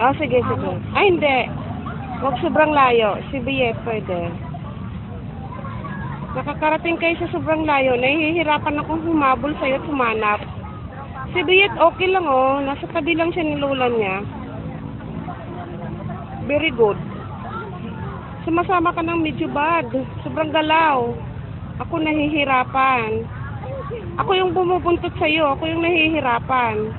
Oh, sige, sige. Ay, hindi. Huwag sobrang layo. Si Biet, pwede. Nakakarating kayo sa sobrang layo. Nahihirapan akong humabol sa'yo at humanap. Si Biet, okay lang oh. Nasa tabi lang siya ni Lola niya. Very good. Sumasama ka ng medyo bad. Sobrang galaw. Ako nahihirapan. Ako yung bumubuntot sa'yo. Ako yung nahihirapan.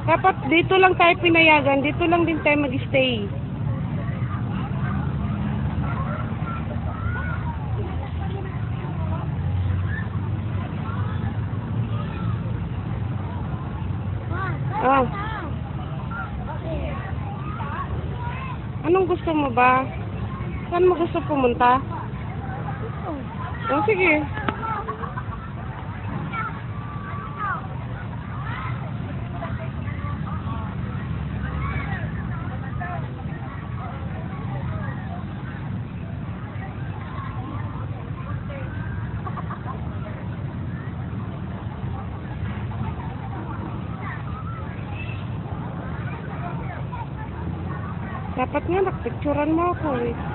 Dapat dito lang tayo pinayagan. Dito lang din tayo mag-stay. Oh. Anong gusto mo ba? Saan mo gusto pumunta? Oh, sige. Dapat nga, nakpicturan mo ako eh.